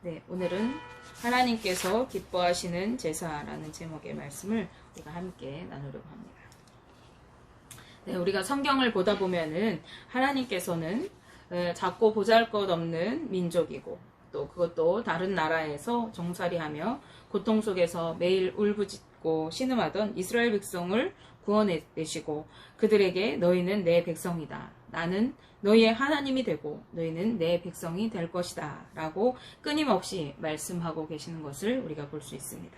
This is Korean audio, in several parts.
네, 오늘은 하나님께서 기뻐하시는 제사라는 제목의 말씀을 우리가 함께 나누려고 합니다. 네, 우리가 성경을 보다 보면은 하나님께서는 작고 보잘것없는 민족이고 또 그것도 다른 나라에서 종살이하며 고통 속에서 매일 울부짖고 신음하던 이스라엘 백성을 구원해내시고 그들에게 너희는 내 백성이다. 나는 너희의 하나님이 되고 너희는 내 백성이 될 것이다. 라고 끊임없이 말씀하고 계시는 것을 우리가 볼 수 있습니다.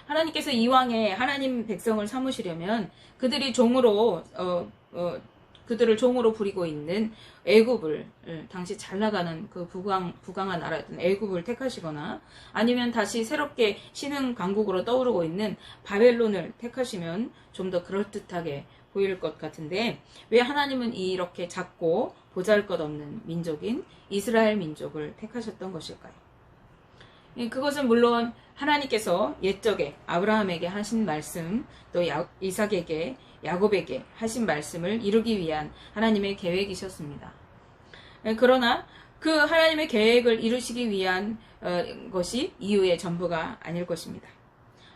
하나님께서 이왕에 하나님 백성을 삼으시려면 그들이 종으로 그들을 종으로 부리고 있는 애굽을 당시 잘 나가는 그 부강한 나라였던 애굽을 택하시거나 아니면 다시 새롭게 신흥 강국으로 떠오르고 있는 바벨론을 택하시면 좀 더 그럴듯하게 보일 것 같은데 왜 하나님은 이렇게 작고 보잘것없는 민족인 이스라엘 민족을 택하셨던 것일까요? 그것은 물론 하나님께서 옛적에 아브라함에게 하신 말씀 또 이삭에게 야곱에게 하신 말씀을 이루기 위한 하나님의 계획이셨습니다. 그러나 그 하나님의 계획을 이루시기 위한 것이 이유의 전부가 아닐 것입니다.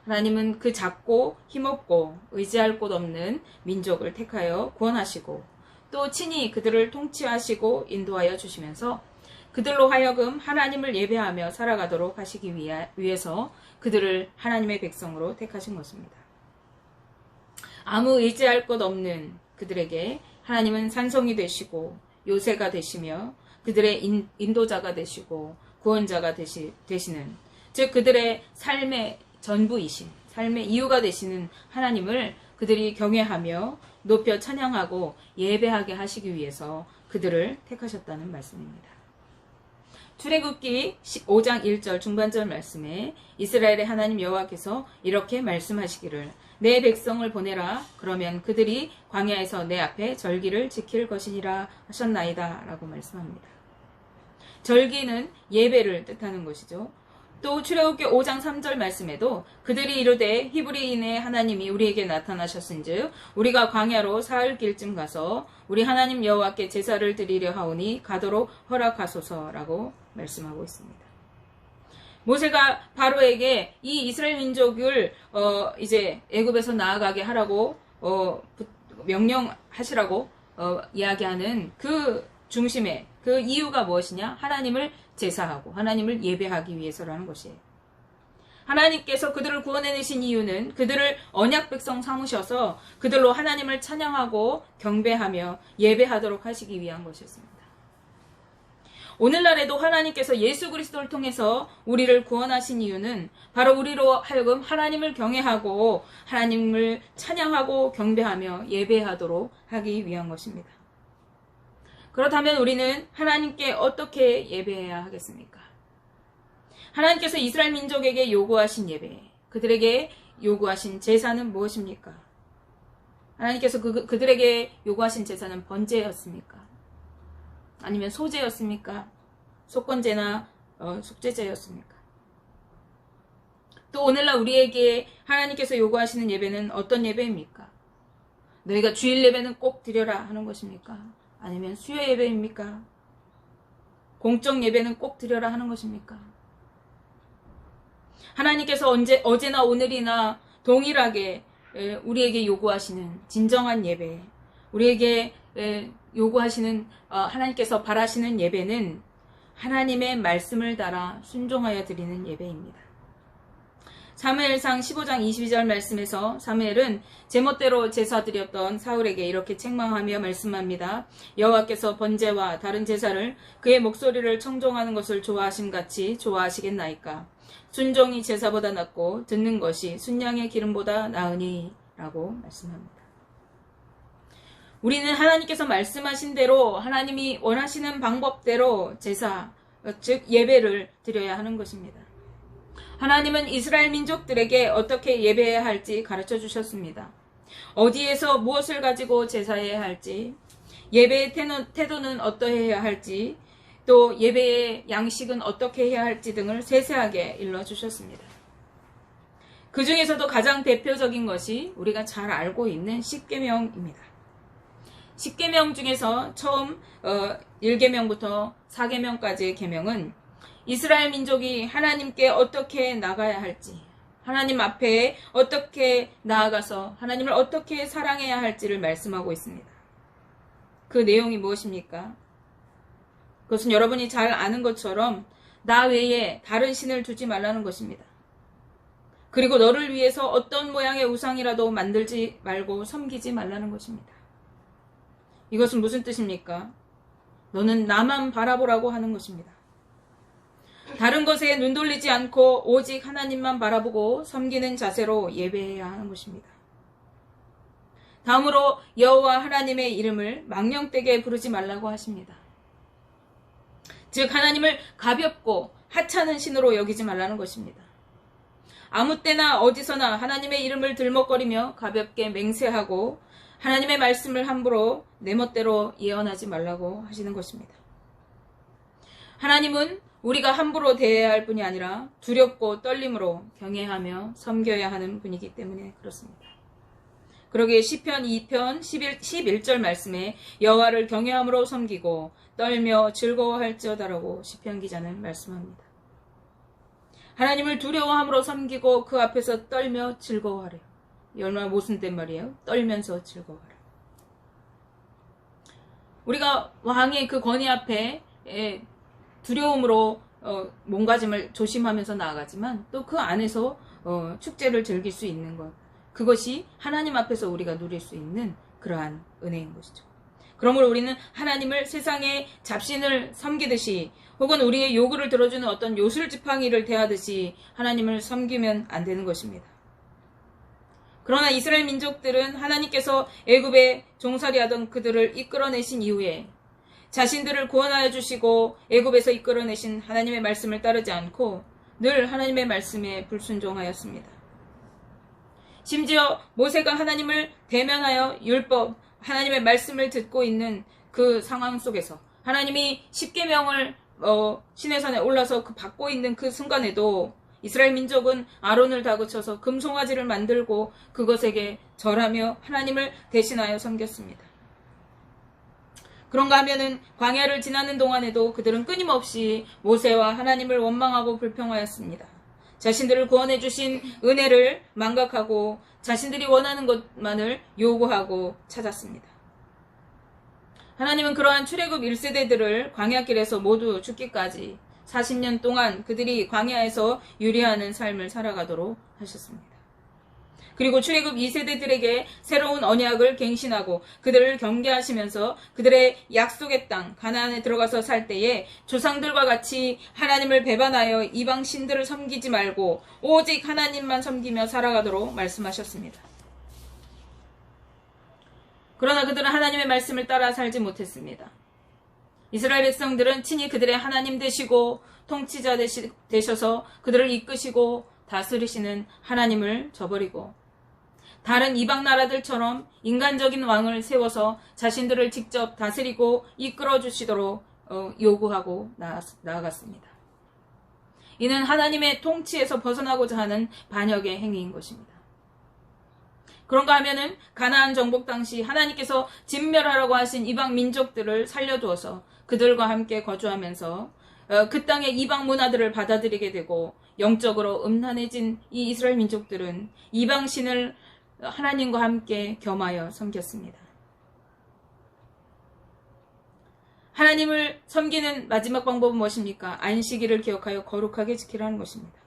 하나님은 그 작고 힘없고 의지할 곳 없는 민족을 택하여 구원하시고 또 친히 그들을 통치하시고 인도하여 주시면서 그들로 하여금 하나님을 예배하며 살아가도록 하시기 위해서 그들을 하나님의 백성으로 택하신 것입니다. 아무 의지할 것 없는 그들에게 하나님은 산성이 되시고 요새가 되시며 그들의 인도자가 되시고 구원자가 되시는 즉 그들의 삶의 전부이신 삶의 이유가 되시는 하나님을 그들이 경외하며 높여 찬양하고 예배하게 하시기 위해서 그들을 택하셨다는 말씀입니다. 출애굽기 5장 1절 중반절 말씀에 이스라엘의 하나님 여호와께서 이렇게 말씀하시기를 내 백성을 보내라 그러면 그들이 광야에서 내 앞에 절기를 지킬 것이니라 하셨나이다 라고 말씀합니다. 절기는 예배를 뜻하는 것이죠. 또 출애굽기 5장 3절 말씀에도 그들이 이르되 히브리인의 하나님이 우리에게 나타나셨은즉 우리가 광야로 사흘 길쯤 가서 우리 하나님 여호와께 제사를 드리려 하오니 가도록 허락하소서라고 말씀하고 있습니다. 모세가 바로에게 이 이스라엘 민족을 이제 애굽에서 나아가게 하라고 명령하시라고 이야기하는 그 중심에 그 이유가 무엇이냐? 하나님을 제사하고 하나님을 예배하기 위해서라는 것이에요. 하나님께서 그들을 구원해내신 이유는 그들을 언약 백성 삼으셔서 그들로 하나님을 찬양하고 경배하며 예배하도록 하시기 위한 것이었습니다. 오늘날에도 하나님께서 예수 그리스도를 통해서 우리를 구원하신 이유는 바로 우리로 하여금 하나님을 경외하고 하나님을 찬양하고 경배하며 예배하도록 하기 위한 것입니다. 그렇다면 우리는 하나님께 어떻게 예배해야 하겠습니까? 하나님께서 이스라엘 민족에게 요구하신 예배, 그들에게 요구하신 제사는 무엇입니까? 하나님께서 그들에게 요구하신 제사는 번제였습니까? 아니면 소제였습니까? 속건제나 속죄제였습니까? 또 오늘날 우리에게 하나님께서 요구하시는 예배는 어떤 예배입니까? 너희가 주일 예배는 꼭 드려라 하는 것입니까? 아니면 수요 예배입니까? 공적 예배는 꼭 드려라 하는 것입니까? 하나님께서 어제나 오늘이나 동일하게 우리에게 요구하시는 진정한 예배, 우리에게 요구하시는 하나님께서 바라시는 예배는 하나님의 말씀을 따라 순종하여 드리는 예배입니다. 사무엘상 15장 22절 말씀에서 사무엘은 제멋대로 제사 드렸던 사울에게 이렇게 책망하며 말씀합니다. 여호와께서 번제와 다른 제사를 그의 목소리를 청종하는 것을 좋아하심같이 좋아하시겠나이까? 순종이 제사보다 낫고 듣는 것이 순양의 기름보다 나으니 라고 말씀합니다. 우리는 하나님께서 말씀하신 대로 하나님이 원하시는 방법대로 제사, 즉 예배를 드려야 하는 것입니다. 하나님은 이스라엘 민족들에게 어떻게 예배해야 할지 가르쳐 주셨습니다. 어디에서 무엇을 가지고 제사해야 할지, 예배의 태도는 어떠해야 할지, 또 예배의 양식은 어떻게 해야 할지 등을 세세하게 일러주셨습니다. 그 중에서도 가장 대표적인 것이 우리가 잘 알고 있는 십계명입니다. 십계명 중에서 처음 1계명부터 4계명까지의 계명은 이스라엘 민족이 하나님께 어떻게 나가야 할지, 하나님 앞에 어떻게 나아가서 하나님을 어떻게 사랑해야 할지를 말씀하고 있습니다. 그 내용이 무엇입니까? 그것은 여러분이 잘 아는 것처럼 나 외에 다른 신을 두지 말라는 것입니다. 그리고 너를 위해서 어떤 모양의 우상이라도 만들지 말고 섬기지 말라는 것입니다. 이것은 무슨 뜻입니까? 너는 나만 바라보라고 하는 것입니다. 다른 것에 눈 돌리지 않고 오직 하나님만 바라보고 섬기는 자세로 예배해야 하는 것입니다. 다음으로 여호와 하나님의 이름을 망령되게 부르지 말라고 하십니다. 즉 하나님을 가볍고 하찮은 신으로 여기지 말라는 것입니다. 아무 때나 어디서나 하나님의 이름을 들먹거리며 가볍게 맹세하고 하나님의 말씀을 함부로 내 멋대로 예언하지 말라고 하시는 것입니다. 하나님은 우리가 함부로 대해야 할 뿐이 아니라 두렵고 떨림으로 경외하며 섬겨야 하는 분이기 때문에 그렇습니다. 그러기에 시편 2편 11절 말씀에 여호와를 경외함으로 섬기고 떨며 즐거워할지어다라고 시편 기자는 말씀합니다. 하나님을 두려워함으로 섬기고 그 앞에서 떨며 즐거워하래요. 얼마나 모순된 말이에요. 떨면서 즐거워하래요. 우리가 왕의 그 권위 앞에 두려움으로 몸가짐을 조심하면서 나아가지만 또 그 안에서 축제를 즐길 수 있는 것, 그것이 하나님 앞에서 우리가 누릴 수 있는 그러한 은혜인 것이죠. 그러므로 우리는 하나님을 세상의 잡신을 섬기듯이 혹은 우리의 요구를 들어주는 어떤 요술지팡이를 대하듯이 하나님을 섬기면 안 되는 것입니다. 그러나 이스라엘 민족들은 하나님께서 애굽에 종살이하던 그들을 이끌어내신 이후에 자신들을 구원하여 주시고 애굽에서 이끌어내신 하나님의 말씀을 따르지 않고 늘 하나님의 말씀에 불순종하였습니다. 심지어 모세가 하나님을 대면하여 율법, 하나님의 말씀을 듣고 있는 그 상황 속에서 하나님이 십계명을 시내산에 올라서 받고 있는 그 순간에도 이스라엘 민족은 아론을 다그쳐서 금송아지를 만들고 그것에게 절하며 하나님을 대신하여 섬겼습니다. 그런가 하면은 광야를 지나는 동안에도 그들은 끊임없이 모세와 하나님을 원망하고 불평하였습니다. 자신들을 구원해 주신 은혜를 망각하고 자신들이 원하는 것만을 요구하고 찾았습니다. 하나님은 그러한 출애굽 1세대들을 광야길에서 모두 죽기까지 40년 동안 그들이 광야에서 유리하는 삶을 살아가도록 하셨습니다. 그리고 출애굽 2세대들에게 새로운 언약을 갱신하고 그들을 경계하시면서 그들의 약속의 땅 가나안에 들어가서 살 때에 조상들과 같이 하나님을 배반하여 이방 신들을 섬기지 말고 오직 하나님만 섬기며 살아가도록 말씀하셨습니다. 그러나 그들은 하나님의 말씀을 따라 살지 못했습니다. 이스라엘 백성들은 친히 그들의 하나님 되시고 통치자 되셔서 그들을 이끄시고 다스리시는 하나님을 저버리고 다른 이방 나라들처럼 인간적인 왕을 세워서 자신들을 직접 다스리고 이끌어 주시도록 요구하고 나아갔습니다. 이는 하나님의 통치에서 벗어나고자 하는 반역의 행위인 것입니다. 그런가 하면은 가나안 정복 당시 하나님께서 진멸하라고 하신 이방 민족들을 살려두어서 그들과 함께 거주하면서 그 땅의 이방 문화들을 받아들이게 되고 영적으로 음란해진 이 이스라엘 민족들은 이방 신을 하나님과 함께 겸하여 섬겼습니다. 하나님을 섬기는 마지막 방법은 무엇입니까? 안식일을 기억하여 거룩하게 지키라는 것입니다.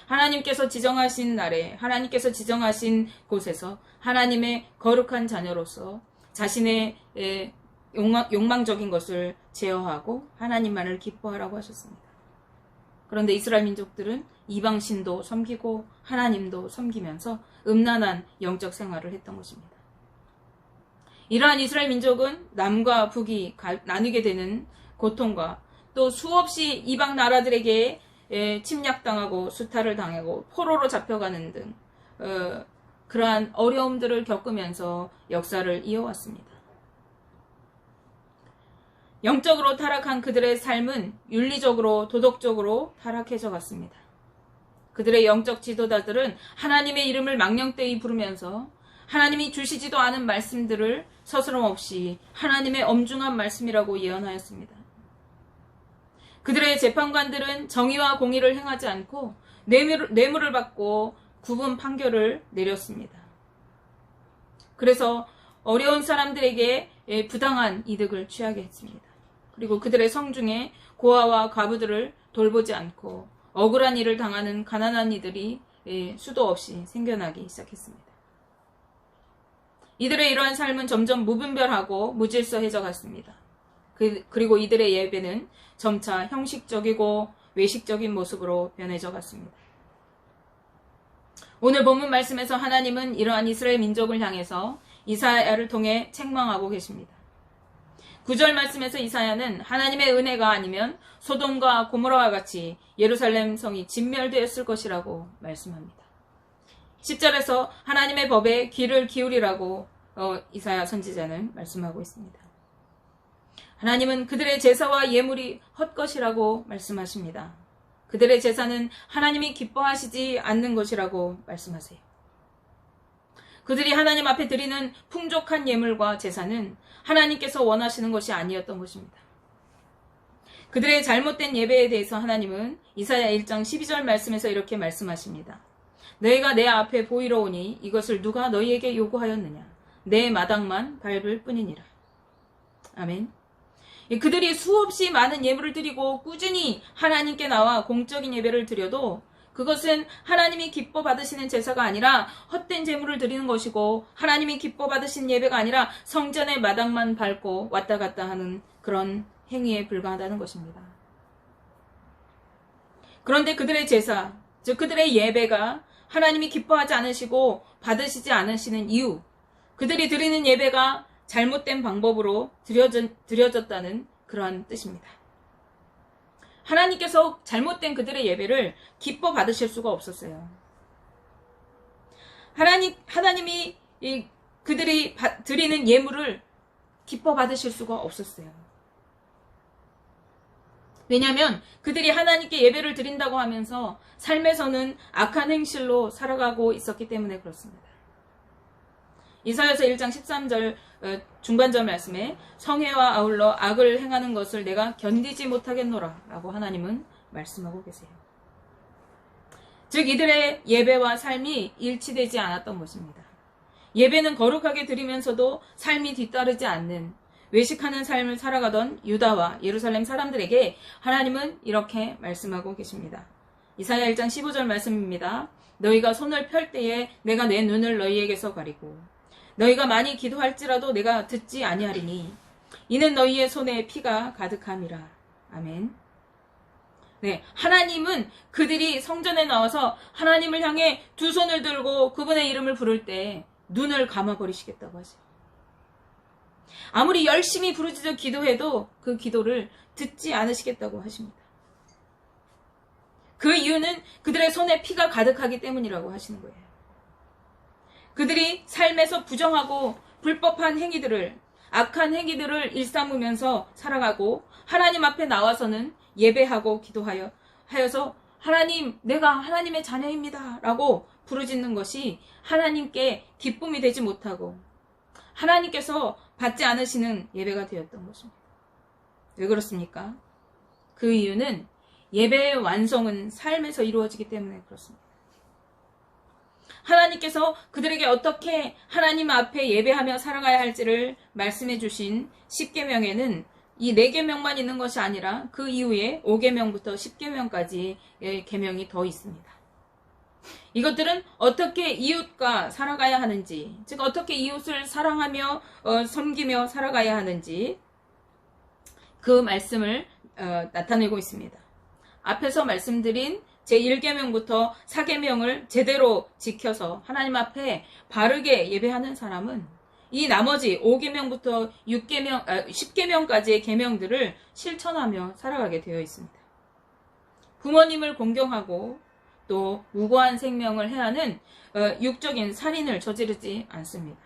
하나님께서 지정하신 날에 하나님께서 지정하신 곳에서 하나님의 거룩한 자녀로서 자신의 욕망적인 것을 제어하고 하나님만을 기뻐하라고 하셨습니다. 그런데 이스라엘 민족들은 이방신도 섬기고 하나님도 섬기면서 음란한 영적 생활을 했던 것입니다. 이러한 이스라엘 민족은 남과 북이 나뉘게 되는 고통과 또 수없이 이방 나라들에게 침략당하고 수탈을 당하고 포로로 잡혀가는 등 그러한 어려움들을 겪으면서 역사를 이어왔습니다. 영적으로 타락한 그들의 삶은 윤리적으로 도덕적으로 타락해져 갔습니다. 그들의 영적 지도자들은 하나님의 이름을 망령되이 부르면서 하나님이 주시지도 않은 말씀들을 서스럼 없이 하나님의 엄중한 말씀이라고 예언하였습니다. 그들의 재판관들은 정의와 공의를 행하지 않고 뇌물을 받고 구분 판결을 내렸습니다. 그래서 어려운 사람들에게 부당한 이득을 취하게 했습니다. 그리고 그들의 성중에 고아와 과부들을 돌보지 않고 억울한 일을 당하는 가난한 이들이 수도 없이 생겨나기 시작했습니다. 이들의 이러한 삶은 점점 무분별하고 무질서해져 갔습니다. 그리고 이들의 예배는 점차 형식적이고 외식적인 모습으로 변해져 갔습니다. 오늘 본문 말씀에서 하나님은 이러한 이스라엘 민족을 향해서 이사야를 통해 책망하고 계십니다. 9절 말씀에서 이사야는 하나님의 은혜가 아니면 소돔과 고모라와 같이 예루살렘 성이 진멸되었을 것이라고 말씀합니다. 10절에서 하나님의 법에 귀를 기울이라고 이사야 선지자는 말씀하고 있습니다. 하나님은 그들의 제사와 예물이 헛것이라고 말씀하십니다. 그들의 제사는 하나님이 기뻐하시지 않는 것이라고 말씀하세요. 그들이 하나님 앞에 드리는 풍족한 예물과 제사는 하나님께서 원하시는 것이 아니었던 것입니다. 그들의 잘못된 예배에 대해서 하나님은 이사야 1장 12절 말씀에서 이렇게 말씀하십니다. 너희가 내 앞에 보이러 오니 이것을 누가 너희에게 요구하였느냐? 내 마당만 밟을 뿐이니라. 아멘. 그들이 수없이 많은 예물을 드리고 꾸준히 하나님께 나와 공적인 예배를 드려도 그것은 하나님이 기뻐 받으시는 제사가 아니라 헛된 제물을 드리는 것이고 하나님이 기뻐 받으신 예배가 아니라 성전의 마당만 밟고 왔다 갔다 하는 그런 행위에 불과하다는 것입니다. 그런데 그들의 제사, 즉 그들의 예배가 하나님이 기뻐하지 않으시고 받으시지 않으시는 이유, 그들이 드리는 예배가 잘못된 방법으로 드려졌다는 그러한 뜻입니다. 하나님께서 잘못된 그들의 예배를 기뻐 받으실 수가 없었어요. 하나님이 그들이 드리는 예물을 기뻐 받으실 수가 없었어요. 왜냐하면 그들이 하나님께 예배를 드린다고 하면서 삶에서는 악한 행실로 살아가고 있었기 때문에 그렇습니다. 이사야서 1장 13절 중반절 말씀에 성회와 아울러 악을 행하는 것을 내가 견디지 못하겠노라 라고 하나님은 말씀하고 계세요. 즉 이들의 예배와 삶이 일치되지 않았던 것입니다. 예배는 거룩하게 드리면서도 삶이 뒤따르지 않는 외식하는 삶을 살아가던 유다와 예루살렘 사람들에게 하나님은 이렇게 말씀하고 계십니다. 이사야 1장 15절 말씀입니다. 너희가 손을 펼 때에 내가 내 눈을 너희에게서 가리고 너희가 많이 기도할지라도 내가 듣지 아니하리니 이는 너희의 손에 피가 가득함이라. 아멘. 네, 하나님은 그들이 성전에 나와서 하나님을 향해 두 손을 들고 그분의 이름을 부를 때 눈을 감아버리시겠다고 하세요. 아무리 열심히 부르짖어 기도해도 그 기도를 듣지 않으시겠다고 하십니다. 그 이유는 그들의 손에 피가 가득하기 때문이라고 하시는 거예요. 그들이 삶에서 부정하고 불법한 행위들을, 악한 행위들을 일삼으면서 살아가고 하나님 앞에 나와서는 예배하고 기도하여서 하나님, 내가 하나님의 자녀입니다 라고 부르짖는 것이 하나님께 기쁨이 되지 못하고 하나님께서 받지 않으시는 예배가 되었던 것입니다. 왜 그렇습니까? 그 이유는 예배의 완성은 삶에서 이루어지기 때문에 그렇습니다. 하나님께서 그들에게 어떻게 하나님 앞에 예배하며 살아가야 할지를 말씀해 주신 10계명에는 이 4계명만 있는 것이 아니라 그 이후에 5계명부터 10계명까지 계명이 더 있습니다. 이것들은 어떻게 이웃과 살아가야 하는지, 즉 어떻게 이웃을 사랑하며 섬기며 살아가야 하는지 그 말씀을 나타내고 있습니다. 앞에서 말씀드린 제1계명부터 4계명을 제대로 지켜서 하나님 앞에 바르게 예배하는 사람은 이 나머지 5계명부터 10계명까지의 계명들을 실천하며 살아가게 되어 있습니다. 부모님을 공경하고 또 무고한 생명을 해하는 육적인 살인을 저지르지 않습니다.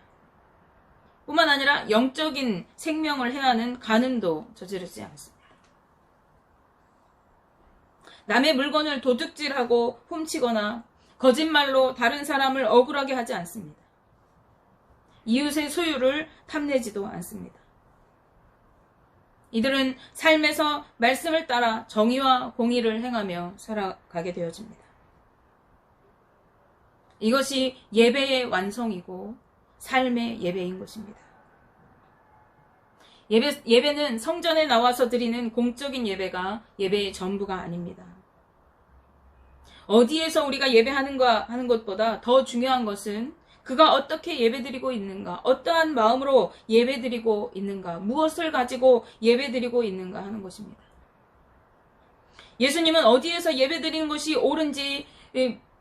뿐만 아니라 영적인 생명을 해하는 간음도 저지르지 않습니다. 남의 물건을 도둑질하고 훔치거나 거짓말로 다른 사람을 억울하게 하지 않습니다. 이웃의 소유를 탐내지도 않습니다. 이들은 삶에서 말씀을 따라 정의와 공의를 행하며 살아가게 되어집니다. 이것이 예배의 완성이고 삶의 예배인 것입니다. 예배는 성전에 나와서 드리는 공적인 예배가 예배의 전부가 아닙니다. 어디에서 우리가 예배하는가 하는 것보다 더 중요한 것은 그가 어떻게 예배드리고 있는가, 어떠한 마음으로 예배드리고 있는가, 무엇을 가지고 예배드리고 있는가 하는 것입니다. 예수님은 어디에서 예배드리는 것이 옳은지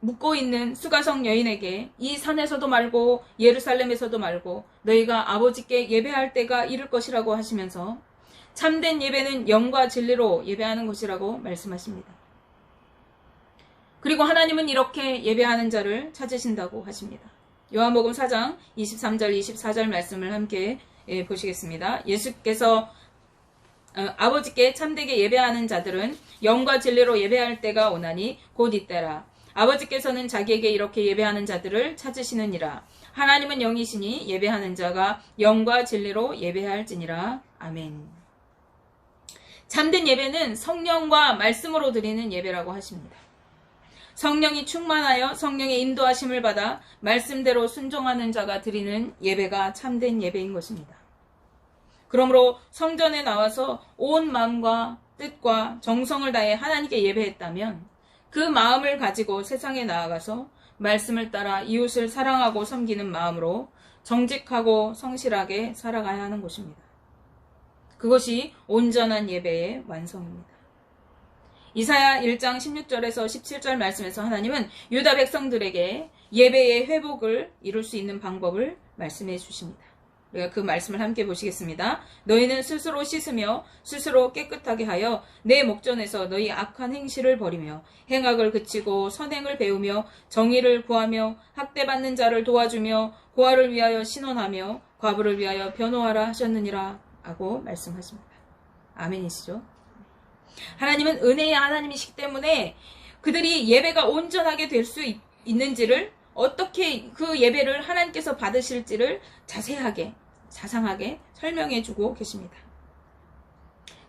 묻고 있는 수가성 여인에게 이 산에서도 말고 예루살렘에서도 말고 너희가 아버지께 예배할 때가 이를 것이라고 하시면서 참된 예배는 영과 진리로 예배하는 것이라고 말씀하십니다. 그리고 하나님은 이렇게 예배하는 자를 찾으신다고 하십니다. 요한복음 4장 23절 24절 말씀을 함께 보시겠습니다. 예수께서 아버지께 참되게 예배하는 자들은 영과 진리로 예배할 때가 오나니 곧 이때라. 아버지께서는 자기에게 이렇게 예배하는 자들을 찾으시느니라. 하나님은 영이시니 예배하는 자가 영과 진리로 예배할지니라. 아멘. 참된 예배는 성령과 말씀으로 드리는 예배라고 하십니다. 성령이 충만하여 성령의 인도하심을 받아 말씀대로 순종하는 자가 드리는 예배가 참된 예배인 것입니다. 그러므로 성전에 나와서 온 마음과 뜻과 정성을 다해 하나님께 예배했다면 그 마음을 가지고 세상에 나아가서 말씀을 따라 이웃을 사랑하고 섬기는 마음으로 정직하고 성실하게 살아가야 하는 것입니다. 그것이 온전한 예배의 완성입니다. 이사야 1장 16절에서 17절 말씀에서 하나님은 유다 백성들에게 예배의 회복을 이룰 수 있는 방법을 말씀해 주십니다. 우리가 그 말씀을 함께 보시겠습니다. 너희는 스스로 씻으며 스스로 깨끗하게 하여 내 목전에서 너희 악한 행실을 버리며 행악을 그치고 선행을 배우며 정의를 구하며 학대받는 자를 도와주며 고아를 위하여 신원하며 과부를 위하여 변호하라 하셨느니라 하고 말씀하십니다. 아멘이시죠? 하나님은 은혜의 하나님이시기 때문에 그들이 예배가 온전하게 될 수 있는지를, 어떻게 그 예배를 하나님께서 받으실지를 자세하게 자상하게 설명해 주고 계십니다.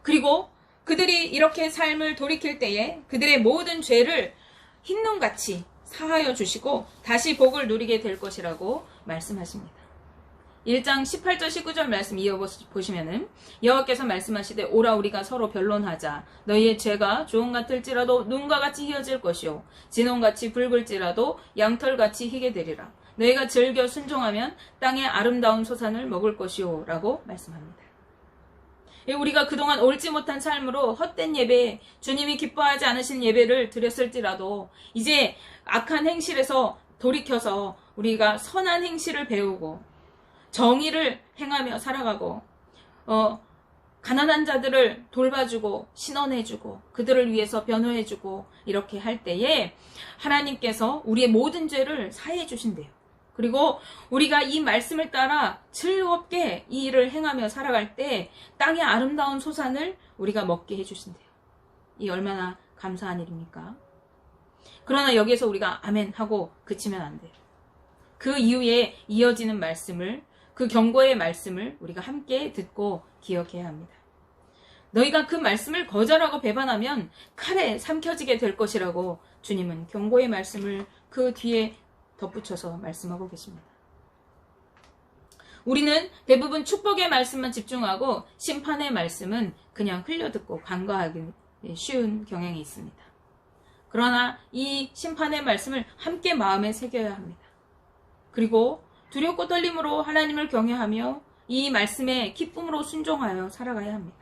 그리고 그들이 이렇게 삶을 돌이킬 때에 그들의 모든 죄를 흰눈같이 사하여 주시고 다시 복을 누리게 될 것이라고 말씀하십니다. 1장 18절 19절 말씀 이어보시면은 여호와께서 말씀하시되 오라 우리가 서로 변론하자. 너희의 죄가 조금 같을지라도 눈과 같이 희어질 것이요 진홍같이 붉을지라도 양털같이 희게 되리라. 너희가 즐겨 순종하면 땅의 아름다운 소산을 먹을 것이요 라고 말씀합니다. 우리가 그동안 옳지 못한 삶으로 헛된 예배, 주님이 기뻐하지 않으신 예배를 드렸을지라도 이제 악한 행실에서 돌이켜서 우리가 선한 행실을 배우고 정의를 행하며 살아가고 가난한 자들을 돌봐주고 신원해주고 그들을 위해서 변호해주고 이렇게 할 때에 하나님께서 우리의 모든 죄를 사해 주신대요. 그리고 우리가 이 말씀을 따라 즐겁게 이 일을 행하며 살아갈 때 땅의 아름다운 소산을 우리가 먹게 해주신대요. 이 얼마나 감사한 일입니까? 그러나 여기에서 우리가 아멘 하고 그치면 안 돼요. 그 이후에 이어지는 말씀을, 그 경고의 말씀을 우리가 함께 듣고 기억해야 합니다. 너희가 그 말씀을 거절하고 배반하면 칼에 삼켜지게 될 것이라고 주님은 경고의 말씀을 그 뒤에 덧붙여서 말씀하고 계십니다. 우리는 대부분 축복의 말씀만 집중하고 심판의 말씀은 그냥 흘려듣고 간과하기 쉬운 경향이 있습니다. 그러나 이 심판의 말씀을 함께 마음에 새겨야 합니다. 그리고 두렵고 떨림으로 하나님을 경외하며 이 말씀에 기쁨으로 순종하여 살아가야 합니다.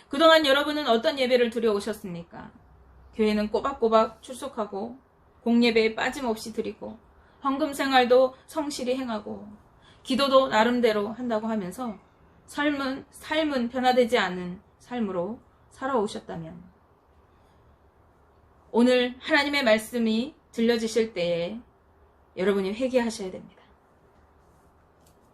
그동안 여러분은 어떤 예배를 드려오셨습니까? 교회는 꼬박꼬박 출석하고 공예배에 빠짐없이 드리고 헌금 생활도 성실히 행하고 기도도 나름대로 한다고 하면서 삶은 변화되지 않은 삶으로 살아오셨다면 오늘 하나님의 말씀이 들려지실 때에 여러분이 회개하셔야 됩니다.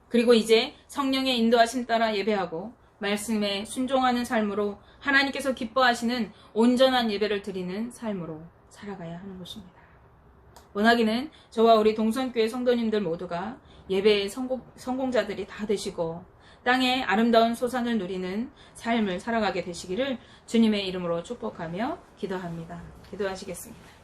그리고 이제 성령의 인도하심 따라 예배하고 말씀에 순종하는 삶으로 하나님께서 기뻐하시는 온전한 예배를 드리는 삶으로 살아가야 하는 것입니다. 원하기는 저와 우리 동선교회 성도님들 모두가 예배의 성공자들이 다 되시고 땅에 아름다운 소산을 누리는 삶을 살아가게 되시기를 주님의 이름으로 축복하며 기도합니다. 기도하시겠습니다.